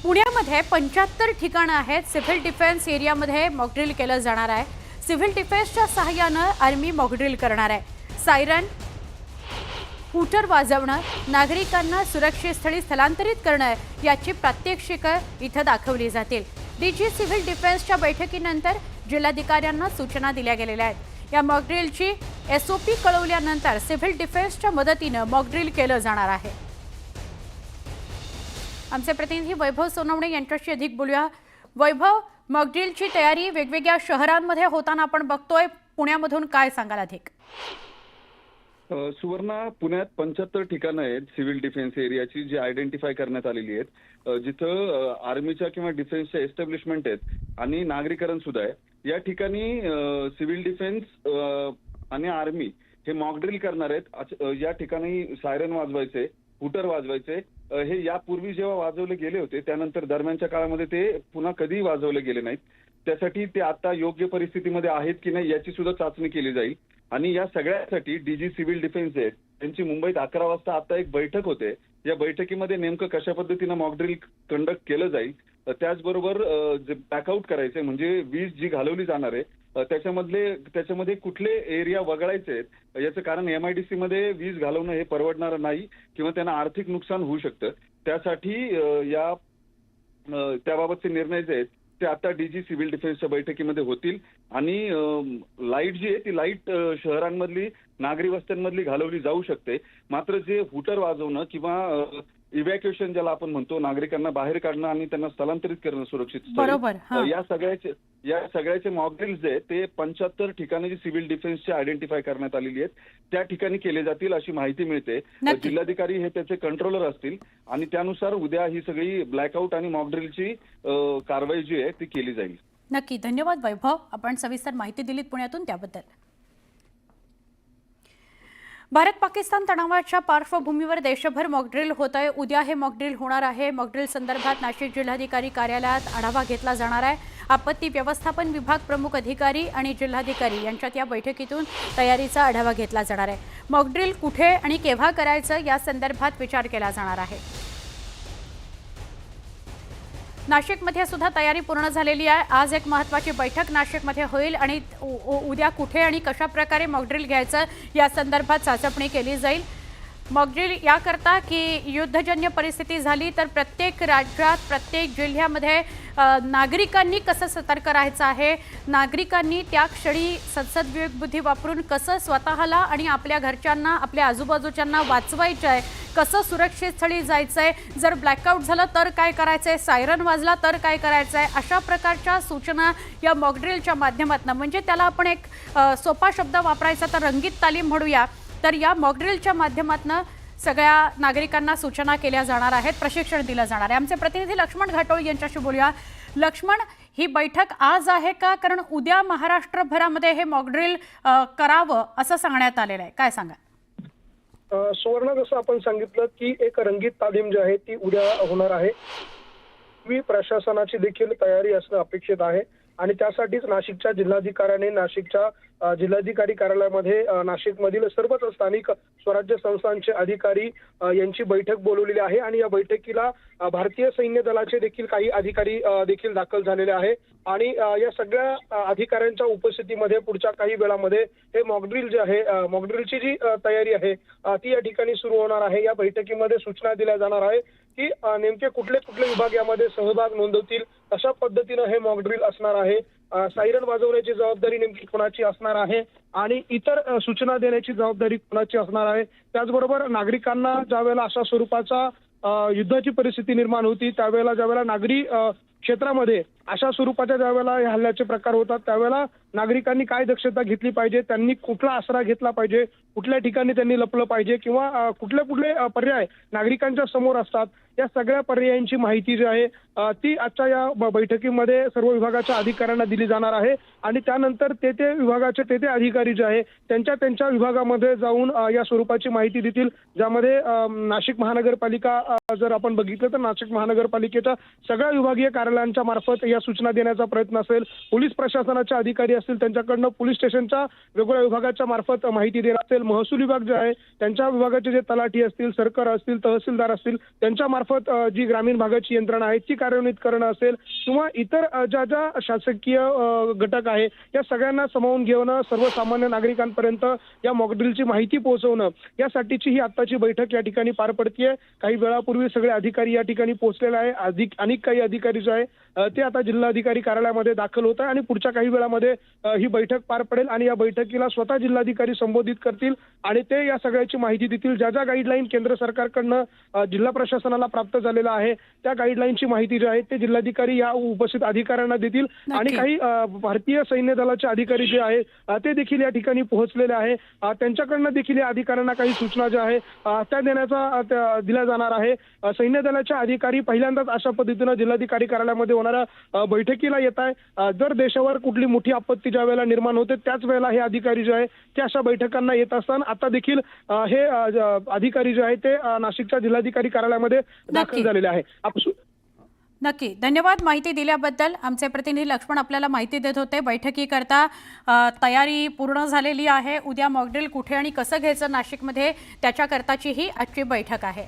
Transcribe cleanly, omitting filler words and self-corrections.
पुण्यामध्ये 75 ठिकाणं आहेत. सिव्हिल डिफेन्स एरियामध्ये मॉकड्रिल केलं जाणार आहे. सिव्हिल डिफेन्सच्या सहाय्यानं आर्मी मॉकड्रिल करणार आहे. सायरन, हूटर वाजवणं, नागरिकांना सुरक्षित स्थळी स्थलांतरित करणं याची प्रात्यक्षिकं इथं दाखवली जातील. डीजी सिव्हिल डिफेन्सच्या बैठकीनंतर जिल्हाधिकाऱ्यांना सूचना दिल्या गेलेल्या आहेत. या मॉकड्रिलची SOP कळवल्यानंतर सिव्हिल डिफेन्सच्या मदतीनं मॉकड्रिल केलं जाणार आहे. आमचे प्रतिनिधी वैभव सोनवणे यांच्याशी अधिक बोलूया. वैभव, मॉकड्रिलची तयारी वेगवेगळ्या शहरांमध्ये होताना आपण बघतोय. पुण्यामधून काय सांगाल अधिक? सुवर्णा, पुण्यात 75 ठिकाणं आहेत सिव्हिल डिफेन्स एरियाची जी आयडेंटिफाय करण्यात आलेली आहेत, जिथं आर्मीच्या किंवा डिफेन्सच्या एस्टॅब्लिशमेंट आहेत आणि नागरीकरण सुद्धा आहे. या ठिकाणी सिव्हिल डिफेन्स आणि आर्मी हे मॉकड्रिल करणार आहेत. या ठिकाणी सायरन वाजवायचे, हूटर वाजवायचे. हे यापूर्वी जेव्हा वाजवले गेले होते त्यानंतर दरम्यानच्या काळामध्ये ते पुन्हा कधीही वाजवले गेले नाहीत. त्यासाठी ते आता योग्य परिस्थितीमध्ये आहेत की नाही याची सुद्धा चाचणी केली जाईल. आणि या सगळ्यासाठी डीजी सिव्हिल डिफेन्स आहेत त्यांची मुंबईत 11 वाजता आता एक बैठक होते. या बैठकीमध्ये नेमकं कशा पद्धतीनं मॉकड्रिल कंडक्ट केलं जाईल, त्याचबरोबर जे बॅकआउट करायचे म्हणजे वीज जी घालवली जाणार आहे त्याच्यामध्ये कुठले एरिया वगळायचे आहेत. याचं कारण MIDC मध्ये वीज घालवणं हे परवडणारं नाही किंवा त्यांना आर्थिक नुकसान होऊ शकतं. त्यासाठी त्याबाबतचे निर्णय जे आहेत ते आता डीजी सिव्हिल डिफेन्सच्या बैठकीमध्ये होतील. आणि लाईट जी आहे ती लाईट शहरांमधली, नागरी वस्त्यांमधली घालवली जाऊ शकते. मात्र जे हूटर वाजवणं किंवा इव्हॅक्युएशन ज्याला आपण म्हणतो, नागरिकांना बाहेर काढणं आणि त्यांना स्थलांतरित करणं सुरक्षित स्थळी, या सगळ्याचे मॉकड्रिल्स जे आहेत ते 75 ठिकाणी जी सिव्हिल डिफेन्सची आयडेंटिफाय करण्यात आलेली आहेत त्या ठिकाणी केले जातील अशी माहिती मिळते. जिल्हाधिकारी हे त्याचे कंट्रोलर असतील आणि त्यानुसार उद्या ही सगळी ब्लॅकआउट आणि मॉकड्रिलची कारवाई जी आहे ती केली जाईल. नक्की. धन्यवाद वैभव, आपण सविस्तर माहिती दिलीत पुण्यातून त्याबद्दल. भारत पाकिस्तान तणावाच्या पार्श्वभूमीवर देशभर मॉकड्रिल होत आहे. उद्या हे मॉकड्रिल होणार आहे. मॉकड्रिल संदर्भात नाशिक जिल्हाधिकारी कार्यालयात आढावा घेतला जाणार आहे. आपत्ती व्यवस्थापन विभाग प्रमुख अधिकारी आणि जिल्हाधिकारी यांच्यात या बैठकीतून तयारीचा आढावा घेतला जाणार आहे. मॉकड्रिल कुठे आणि केव्हा करायचं या संदर्भात विचार केला जाणार आहे. नाशिकमध्ये सुद्धा तयारी पूर्ण झालेली आहे. आज एक महत्त्वाची बैठक नाशिकमध्ये होईल आणि उद्या कुठे आणि कशा प्रकारे मॉकड्रिल घ्यायचं या संदर्भात चाचपणी केली जाईल. मॉकड्रिल याकरता की युद्धजन्य परिस्थिती झाली तर प्रत्येक राज्यात, प्रत्येक जिल्ह्यामध्ये नागरिकांनी कसं सतर्क राहायचं आहे, नागरिकांनी त्या क्षणी संसद विवेकबुद्धी वापरून कसं स्वतःला आणि आपल्या घरच्यांना, आपल्या आजूबाजूच्यांना वाचवायचं आहे, कसं सुरक्षित स्थळी जायचं आहे, जर ब्लॅकआउट झालं तर काय करायचं आहे, सायरन वाजला तर काय करायचं आहे, अशा प्रकारच्या सूचना या मॉकड्रिलच्या माध्यमातून, म्हणजे त्याला आपण एक सोपा शब्द वापरायचा तर रंगीत तालीम म्हणूया, तर या मॉकड्रिलच्या माध्यमातून सगळ्या नागरिकांना सूचना केल्या जाणार आहेत, प्रशिक्षण दिलं जाणार आहे. आमचे प्रतिनिधी लक्ष्मण घाटोळ यांच्याशी बोलूया. लक्ष्मण, ही बैठक आज आहे का? कारण उद्या महाराष्ट्रभरामध्ये हे मॉकड्रिल करावं असं सांगण्यात आलेलं आहे, काय सांगा? सुवर्ण, जसं आपण सांगितलं की एक रंगीत तालीम जी आहे ती उद्या होणार आहे. प्रशासनाची देखील तयारी असणं अपेक्षित आहे आणि त्यासाठीच नाशिकच्या जिल्हाधिकाऱ्यांनी नाशिकच्या जिल्हाधिकारी कार्यालयामध्ये नाशिकमधील सर्वच स्थानिक स्वराज्य संस्थांचे अधिकारी यांची बैठक बोलवलेली आहे. आणि या बैठकीला भारतीय सैन्य दलाचे देखील काही अधिकारी देखील दाखल झालेले आहे. आणि या सगळ्या अधिकाऱ्यांच्या उपस्थितीमध्ये पुढच्या काही वेळामध्ये हे मॉकड्रिल जे आहे, मॉकड्रिलची जी तयारी आहे ती या ठिकाणी सुरू होणार आहे. या बैठकीमध्ये सूचना दिल्या जाणार आहे की नेमके कुठले कुठले विभाग यामध्ये सहभाग नोंदवतील, कशा पद्धतीनं हे मॉकड्रिल असणार आहे, सायरन वाजवण्याची जबाबदारी नेमकी कोणाची असणार आहे आणि इतर सूचना देण्याची जबाबदारी कोणाची असणार आहे. त्याचबरोबर नागरिकांना ज्यावेळेला अशा स्वरूपाचा युद्धाची परिस्थिती निर्माण होती त्यावेळेला, ज्यावेळेला नागरी क्षेत्रामध्ये अशा स्वरूपाच्या ज्यावेळेला हल्ल्याचे प्रकार होतात त्यावेळेला नागरिकांनी काय दक्षता घेतली पाहिजे, त्यांनी कुठला आसरा घेतला पाहिजे, कुठल्या ठिकाणी त्यांनी लपलं पाहिजे किंवा कुठले पर्याय नागरिकांच्या समोर असतात, या सगळ्या पर्यायांची माहिती जी आहे ती आजच्या या बैठकीमध्ये सर्व विभागाच्या अधिकाऱ्यांना दिली जाणार आहे. आणि त्यानंतर ते विभागाचे ते अधिकारी जे आहे त्यांच्या विभागामध्ये जाऊन या स्वरूपाची माहिती देतील. ज्यामध्ये नाशिक महानगरपालिका जर आपण बघितलं तर नाशिक महानगरपालिकेच्या सगळ्या विभागीय कार्यालय कार्यालयांच्या मार्फत या सूचना देण्याचा प्रयत्न असेल, पोलीस प्रशासनाचे अधिकारी असतील त्यांच्याकडनं पोलीस स्टेशनच्या वेगवेगळ्या विभागाच्या मार्फत माहिती देणं असेल, महसूल विभाग जे आहे त्यांच्या विभागाचे जे तलाठी असतील, सरकार असतील, तहसीलदार असतील त्यांच्या मार्फत जी ग्रामीण भागाची यंत्रणा आहे ती कार्यान्वित करणं असेल किंवा इतर ज्या शासकीय घटक आहे या सगळ्यांना सामावून घेणं, सर्वसामान्य नागरिकांपर्यंत या मॉकड्रिलची माहिती पोहोचवणं यासाठीची ही आत्ताची बैठक या ठिकाणी पार पडतीये. काही वेळापूर्वी सगळे अधिकारी या ठिकाणी पोहोचलेले आहे. अनेक काही अधिकारी जे आहे ते आता जिल्हाधिकारी कार्यालयामध्ये दाखल होत आहे आणि पुढच्या काही वेळामध्ये ही बैठक पार पडेल आणि या बैठकीला स्वतः जिल्हाधिकारी संबोधित करतील आणि ते या सगळ्याची माहिती देतील. ज्या गाईडलाईन केंद्र सरकारकडनं जिल्हा प्रशासनाला प्राप्त झालेला आहे त्या गाईडलाईनची माहिती जी आहे ते जिल्हाधिकारी या उपस्थित अधिकाऱ्यांना देतील आणि काही भारतीय सैन्य दलाचे अधिकारी जे आहेत ते देखील या ठिकाणी पोहोचलेले आहे. त्यांच्याकडनं देखील या अधिकाऱ्यांना काही सूचना ज्या आहे त्या दिल्या जाणार आहे. सैन्य दलाचे अधिकारी पहिल्यांदाच अशा पद्धतीनं जिल्हाधिकारी कार्यालयामध्ये होणाऱ्या बैठकीला येत आहे. जर देशावर कुठली मोठी आपत्ती ज्या वेळेला निर्माण होते त्याच वेळेला हे अधिकारी जे आहे ते अशा बैठकांना येत असताना आता देखील हे अधिकारी जे आहे ते नाशिकच्या जिल्हाधिकारी कार्यालयामध्ये दाखल झालेले आहे. नक्की, धन्यवाद माहिती दिल्याबद्दल. आमचे प्रतिनिधी लक्ष्मण आपल्याला माहिती देत होते. बैठकीकरता तयारी पूर्ण झालेली आहे. उद्या मॉकड्रिल कुठे आणि कसं घ्यायचं नाशिकमध्ये त्याच्याकरताची ही आजची बैठक आहे.